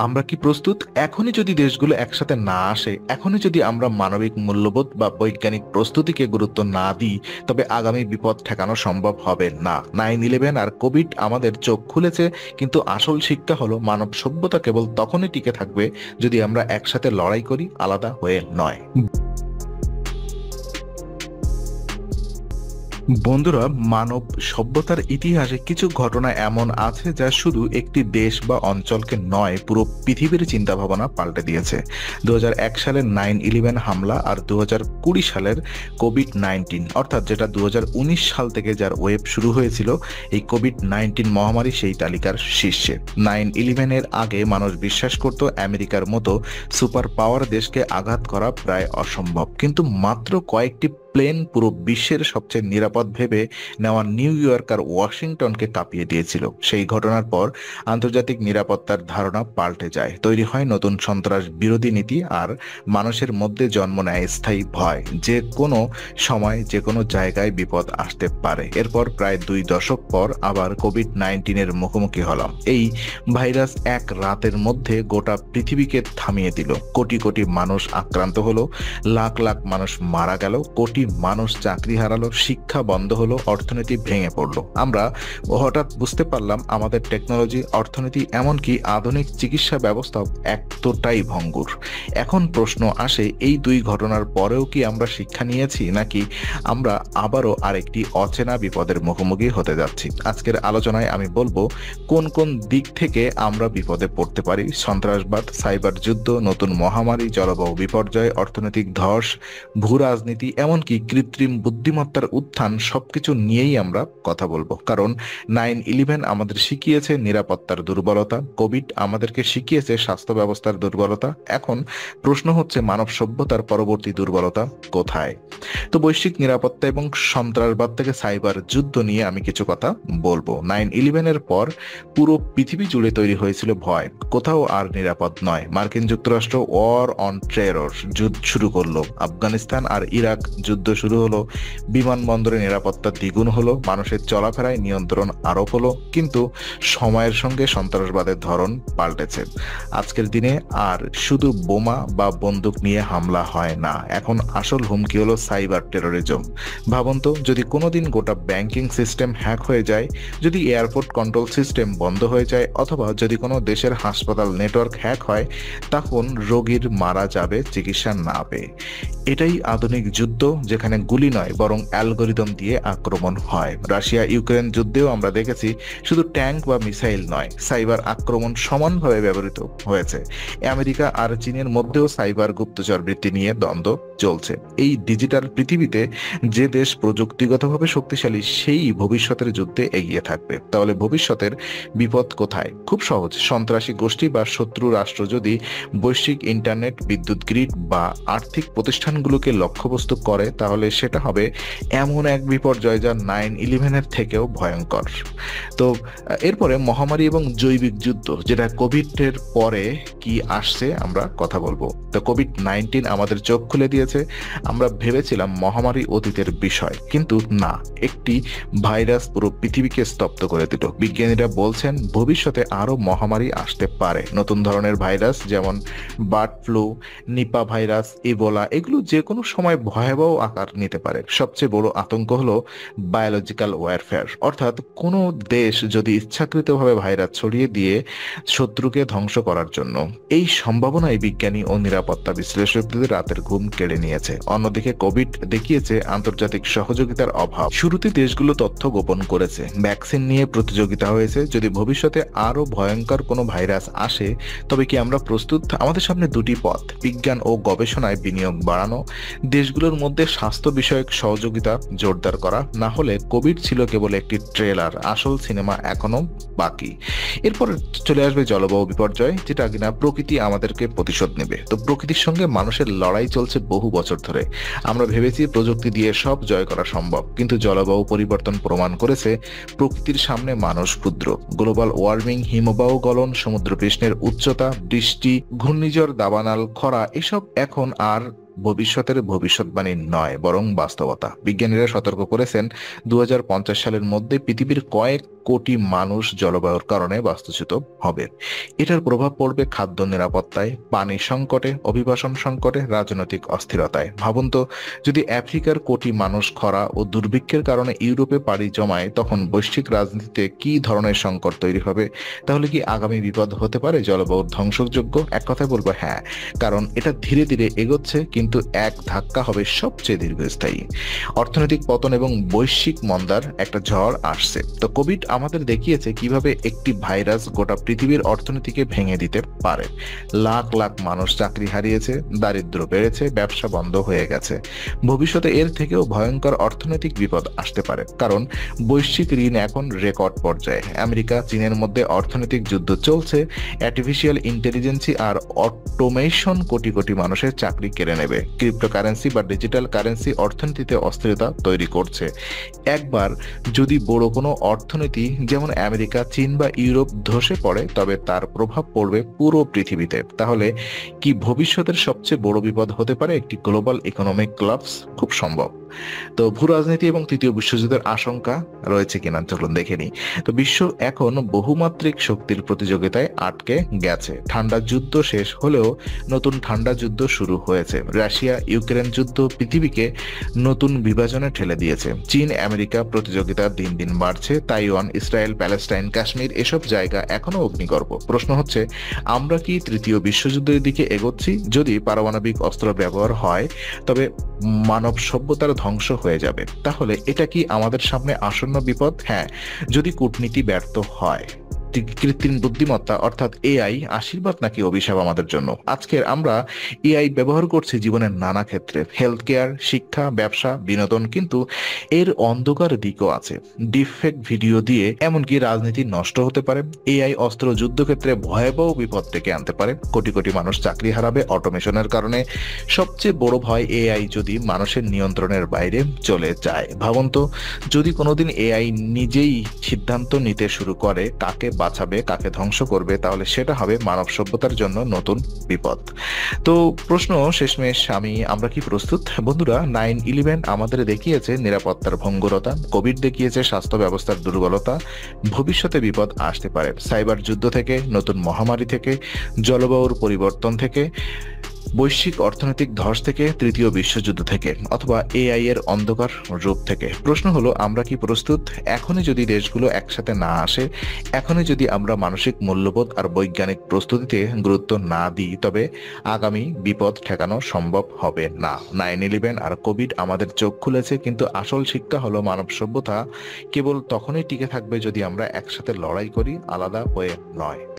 আমরা কি প্রস্তুত? এখনই যদি দেশগুলো একসাথে না আসে, এখনই যদি আমরা মানবিক মূল্যবোধ বা বৈজ্ঞানিক প্রস্তুতিকে গুরুত্ব না দিই, তবে আগামী বিপদ ঠেকানো সম্ভব হবে না। 9/11 আর কোভিড আমাদের চোখ খুলেছে, কিন্তু আসল শিক্ষা হলো মানব সভ্যতা কেবল তখনই টিকে থাকবে যদি আমরা একসাথে লড়াই করি, আলাদা হয়ে নয়। বন্ধুরা, মানব সভ্যতার ইতিহাসে কিছু ঘটনা এমন আছে যা শুধু একটি দেশ বা অঞ্চলকে নয়, পুরো পৃথিবীর চিন্তা ভাবনা পাল্টে দিয়েছে। 2001 সালের 9/11 হামলা আর 2020 সালের কোভিড-19, অর্থাৎ যেটা 2019 সাল থেকে যার ওয়েব শুরু হয়েছিল, এই কোভিড-19 মহামারী সেই তালিকার শীর্ষে। 9/11 এর আগে মানুষ বিশ্বাস করত আমেরিকার মতো সুপার পাওয়ার দেশকে আঘাত করা প্রায় অসম্ভব, কিন্তু মাত্র কয়েকটি প্লেন পুরো বিশ্বের সবচেয়ে নিরাপদ ভেবে নেওয়া নিউ ইয়র্ক আর ওয়াশিংটনকে কাঁপিয়ে দিয়েছিল। সেই ঘটনার পর আন্তর্জাতিক নিরাপত্তার ধারণা পাল্টে যায়, তৈরি হয় নতুন সন্ত্রাস বিরোধী নীতি, আর মানুষের মধ্যে জন্ম নেয় স্থায়ী ভয় যে কোনো সময় যে কোনো জায়গায় বিপদ আসতে পারে। এরপর প্রায় 2 দশক পর আবার কোভিড-19 মুখোমুখি হলাম। এই ভাইরাস এক রাতের মধ্যে গোটা পৃথিবীকে থামিয়ে দিল। কোটি কোটি মানুষ আক্রান্ত হলো, লাখ লাখ মানুষ মারা গেল, কোটি মানুষ চাকরি হারালো, শিক্ষা বন্ধ হলো, অর্থনীতি ভেঙে পড়লো। আমরা হঠাৎ বুঝতে পারলাম আমাদের টেকনোলজি, অর্থনীতি, এমনকি আধুনিক চিকিৎসা ব্যবস্থা এতটাই ভঙ্গুর। এখন প্রশ্ন আসে, এই 2 ঘটনার পরেও কি আমরা শিক্ষা নিয়েছি, নাকি আমরা আবারও আরেকটি অচেনা বিপদের মুখোমুখি হতে যাচ্ছি? আজকের আলোচনায় আমি বলবো কোন কোন দিক থেকে আমরা বিপদে পড়তে পারি। সন্ত্রাসবাদ, সাইবার যুদ্ধ, নতুন মহামারী, জলবায়ু বিপর্যয়, অর্থনৈতিক ধস, ভূ রাজনীতি, এমনকি কৃত্রিম বুদ্ধিমত্তার উত্থান, সবকিছু নিয়েই আমরা কথা বলবো। কারণ 9/11 আমাদের শিখিয়েছে নিরাপত্তার দুর্বলতা, কোভিড আমাদেরকে শিখিয়েছে স্বাস্থ্য ব্যবস্থার দুর্বলতা। এখন প্রশ্ন হচ্ছে, মানব সভ্যতার পরবর্তী দুর্বলতা কোথায়? তো বৈশ্বিক নিরাপত্তা এবং সন্ত্রাসবাদ থেকে সাইবার যুদ্ধ নিয়ে আমি কিছু কথা বলবো। 9/11 এর পর পুরো পৃথিবী জুড়ে তৈরি হয়েছিল ভয়, কোথাও আর নিরাপদ নয়। মার্কিন যুক্তরাষ্ট্র ওয়ার অন টেরর যুদ্ধ শুরু করলো, আফগানিস্তান আর ইরাক যুদ্ধ শুরু হলো, বিমানবন্দরে নিরাপত্তা দ্বিগুণ হলো, মানুষের চলাফেরায় নিয়ন্ত্রণ আরোপ হলো। কিন্তু সময়ের সঙ্গে সন্ত্রাসবাদের ধরন পাল্টেছে। আজকের দিনে আর শুধু বোমা বা বন্দুক নিয়ে হামলা হয় না, এখন আসল হুমকি হলো সাইবার টেরোরিজম। ভাবুন তো, যদি কোনোদিন গোটা ব্যাংকিং সিস্টেম হ্যাক হয়ে যায়, যদি এয়ারপোর্ট কন্ট্রোল সিস্টেম বন্ধ হয়ে যায়, অথবা যদি কোনো দেশের হাসপাতাল নেটওয়ার্ক হ্যাক হয়, তখন রোগীর মারা যাবে চিকিৎসা না পেয়ে। এটাই আধুনিক যুদ্ধ, যেখানে গুলি নয় বরং অ্যালগোরিদম দিয়ে আক্রমণ হয়। রাশিয়া ইউক্রেন যুদ্ধেও আমরা দেখেছি, শুধু ট্যাঙ্ক বা মিসাইল নয়, সাইবার আক্রমণ সমানভাবে ব্যবহৃত হয়েছে। আমেরিকা আর চীনের মধ্যেও সাইবার গুপ্তচর বৃত্তি নিয়ে দ্বন্দ্ব চলছে। এই ডিজিটাল পৃথিবীতে যে দেশ প্রযুক্তিগতভাবে শক্তিশালী, সেই ভবিষ্যতের যুদ্ধে এগিয়ে থাকবে। তাহলে ভবিষ্যতের বিপদ কোথায়? খুব সহজ, সন্ত্রাসী গোষ্ঠী বা শত্রু রাষ্ট্র যদি বৈশ্বিক ইন্টারনেট, বিদ্যুৎ গ্রিড বা আর্থিক প্রতিষ্ঠানগুলোকে লক্ষ্যবস্তু করে, তাহলে সেটা হবে এমন এক বিপর্যয় যা 9/11 থেকেও ভয়ঙ্কর। তো এরপরে মহামারী এবং জৈবিক যুদ্ধ, যেটা কোভিড-এর পরে কি আসছে আমরা কথা বলবো। তো কোভিড-19 আমাদের চোখ খুলে দিয়েছে। আমরা ভেবেছিলাম মহামারী অতীতের বিষয়, কিন্তু না, একটি ভাইরাস পুরো পৃথিবীকে স্তব্ধ করে দিল। বিজ্ঞানীরা বলছেন ভবিষ্যতে আরো মহামারী আসতে পারে, নতুন ধরনের ভাইরাস, যেমন bird flu, Nipah virus, Ebola, এগুলো যে কোনো সময় ভয়াবহ আকার নিতে পারে। সবচেয়ে বড় আতঙ্ক হলো বায়োলজিক্যাল ওয়ারফেয়ার, অর্থাৎ কোনো দেশ যদি ইচ্ছাকৃতভাবে ভাইরাস ছড়িয়ে দিয়ে শত্রুকে ধ্বংস করার জন্য। এই সম্ভাবনায় বিজ্ঞানী ও নিরাপত্তা বিশ্লেষকদের রাতের ঘুম কেড়ে নিয়েছে। অন্যদিকে কোভিড দেখিয়েছে আন্তর্জাতিক সহযোগিতার অভাব। শুরুতে দেশগুলো তথ্য গোপন করেছে, ভ্যাকসিন নিয়ে প্রতিযোগিতা হয়েছে। যদি ভবিষ্যতে আরো ভয়ঙ্কর কোনো ভাইরাস আসে, তবে কি আমরা প্রস্তুত? আমাদের সামনে 2টি পথ: বিজ্ঞান ও গবেষণায় বিনিয়োগ বাড়ানো, দেশগুলোর মধ্যে স্বাস্থ্য বিষয়ক সহযোগিতা জোরদার করা, না হলে কোভিড ছিল কেবল একটি ট্রেলার, আসল সিনেমা এখনো বাকি। এরপর চলে আসবে জলবায়ু বিপর্যয়, যেটা কিনা প্রকৃতি আমাদেরকে প্রতিশোধ নেবে। তো প্রকৃতির সঙ্গে মানুষের লড়াই চলছে বহু বছর ধরে। আমরা ভেবেছি প্রযুক্তি দিয়ে সব জয় করা সম্ভব, কিন্তু জলবায়ু পরিবর্তন প্রমাণ করেছে প্রকৃতির সামনে মানুষ ক্ষুদ্র। গ্লোবাল ওয়ার্মিং, হিমবাহ গলন, সমুদ্রপৃষ্ঠের উচ্চতা, বৃষ্টি, ঘূর্ণিঝড়, দাবানল, খরা, এসব এখন আর ভবিষ্যতের ভবিষ্যৎবাণী নয়, বরং বাস্তবতা। বিজ্ঞানীরা সতর্ক করেছেন 2050 সালের মধ্যে পৃথিবীর কয়েক কোটি মানুষ জলবায়ুর কারণে বাস্তুচ্যুত হবে। এটার প্রভাব পড়বে খাদ্য নিরাপত্তায়, পানি সংকটে, অভিবাসন সংকটে, রাজনৈতিক অস্থিরতায়। ভাবুন তো, যদি আফ্রিকার কোটি মানুষ খরা ও দুর্ভিক্ষের কারণে ইউরোপে পাড়ি জমায়, তখন বৈশ্বিক রাজনীতিতে কি ধরনের সংকট তৈরি হবে? তাহলে কি আগামী বিপদ হতে পারে জলবায়ুর ধ্বংসযোগ্য? এক কথায় বলবো হ্যাঁ, কারণ এটা ধীরে ধীরে এগোচ্ছে, কিন্তু এক ধাক্কা হবে সবচেয়ে দীর্ঘস্থায়ী। অর্থনৈতিক পতন এবং বৈশ্বিক মন্দার একটা ঝড় আসছে। তো কোভিড আমাদের দেখিয়েছে কিভাবে একটি ভাইরাস গোটা পৃথিবীর অর্থনীতিকে ভেঙে দিতে পারে। লাখ লাখ মানুষ চাকরি হারিয়েছে, দারিদ্র্য বেড়েছে, ব্যবসা বন্ধ হয়ে গেছে। ভবিষ্যতে এর থেকেও ভয়ঙ্কর অর্থনৈতিক বিপদ আসতে পারে, কারণ বৈশ্বিক ঋণ এখন রেকর্ড পর্যায়ে। আমেরিকা চীনের মধ্যে অর্থনৈতিক যুদ্ধ চলছে। আর্টিফিশিয়াল ইন্টেলিজেন্সি আর অটোমেশন কোটি কোটি মানুষের চাকরি কেড়ে নেবে। ক্রিপ্টোকারেন্সি বা ডিজিটাল কারেন্সি অর্থনীতিতে অস্থিরতা তৈরি করছে। একবার যদি বড় কোনো অর্থনীতি যেমন আমেরিকা, চীন বা ইউরোপ ধসে পড়ে, তবে তার প্রভাব পড়বে পুরো পৃথিবীতে। তাহলে কি ভবিষ্যতের সবচেয়ে বড় বিপদ হতে পারে একটি গ্লোবাল ইকোনমিক কোলাপস? খুব সম্ভব। তো ভূ রাজনীতি এবং তৃতীয় বিশ্বযুদ্ধের আশঙ্কা রয়েছে কিনা চলুন দেখে নিই। তো বিশ্ব এখন বহুমাত্রিক শক্তির প্রতিযোগিতায় আটকে গেছে। ঠান্ডা যুদ্ধ শেষ হলেও নতুন ঠান্ডা যুদ্ধ শুরু হয়েছে। রাশিয়া ইউক্রেন যুদ্ধ পৃথিবীকে নতুন বিভাজনে ঠেলে দিয়েছে। চীন আমেরিকা প্রতিযোগিতা দিন দিন বাড়ছে। তাইওয়ান, ইসরায়েল, প্যালেস্টাইন, কাশ্মীর এসব জায়গা এখনো অগ্নিগর্ভ। প্রশ্ন হচ্ছে, আমরা কি তৃতীয় বিশ্বযুদ্ধের দিকে এগোচ্ছি? যদি পারমাণবিক অস্ত্র ব্যবহার হয়, তবে মানব সভ্যতার ধ্বংস হয়ে যাবে। তাহলে এটা কি আমাদের সামনে আসন্ন বিপদ? হ্যাঁ, যদি কূটনীতি ব্যর্থ হয়। কৃত্রিম বুদ্ধিমত্তা অর্থাৎ এআই আশীর্বাদ নাকি অভিশাপ আমাদের জন্য? আজকের আমরা এআই ব্যবহার করছি জীবনের নানা ক্ষেত্রে, হেলথ কেয়ার, শিক্ষা, ব্যবসা, বিনোদন, কিন্তু এর অন্ধকার দিকও আছে। ডিপফেক ভিডিও দিয়ে এমনকি রাজনীতি নষ্ট হতে পারে। এআই অস্ত্র যুদ্ধক্ষেত্রে ভয়াবহ বিপদ ডেকে আনতে পারে। কোটি কোটি মানুষ চাকরি হারাবে অটোমেশনের কারণে। সবচেয়ে বড় ভয়, এআই যদি মানুষের নিয়ন্ত্রণের বাইরে চলে যায়। ভাবুন তো, যদি কোনোদিন এআই নিজেই সিদ্ধান্ত নিতে শুরু করে কাকে বাঁচাবে, কাকে ধ্বংস করবে, তাহলে সেটা হবে মানব সভ্যতার জন্য নতুন বিপদ। তো প্রশ্ন শেষমেশ, আমরা কি প্রস্তুত? বন্ধুরা, 9/11 আমাদের দেখিয়েছে নিরাপত্তার ভঙ্গুরতা, কোভিড দেখিয়েছে স্বাস্থ্য ব্যবস্থার দুর্বলতা। ভবিষ্যতে বিপদ আসতে পারে সাইবার যুদ্ধ থেকে, নতুন মহামারী থেকে, জলবায়ুর পরিবর্তন থেকে, বৈশ্বিক অর্থনৈতিক ধস থেকে, তৃতীয় বিশ্বযুদ্ধ থেকে, অথবা এআই এর অন্ধকার রূপ থেকে। প্রশ্ন হলো, আমরা কি প্রস্তুত? এখনই যদি দেশগুলো একসাথে না আসে, এখনই যদি আমরা মানসিক মূল্যবোধ আর বৈজ্ঞানিক প্রস্তুতিতে গুরুত্ব না দিই, তবে আগামী বিপদ ঠেকানো সম্ভব হবে না। 9/11 আর কোভিড আমাদের চোখ খুলেছে, কিন্তু আসল শিক্ষা হলো মানব সভ্যতা কেবল তখনই টিকে থাকবে যদি আমরা একসাথে লড়াই করি, আলাদা হয়ে নয়।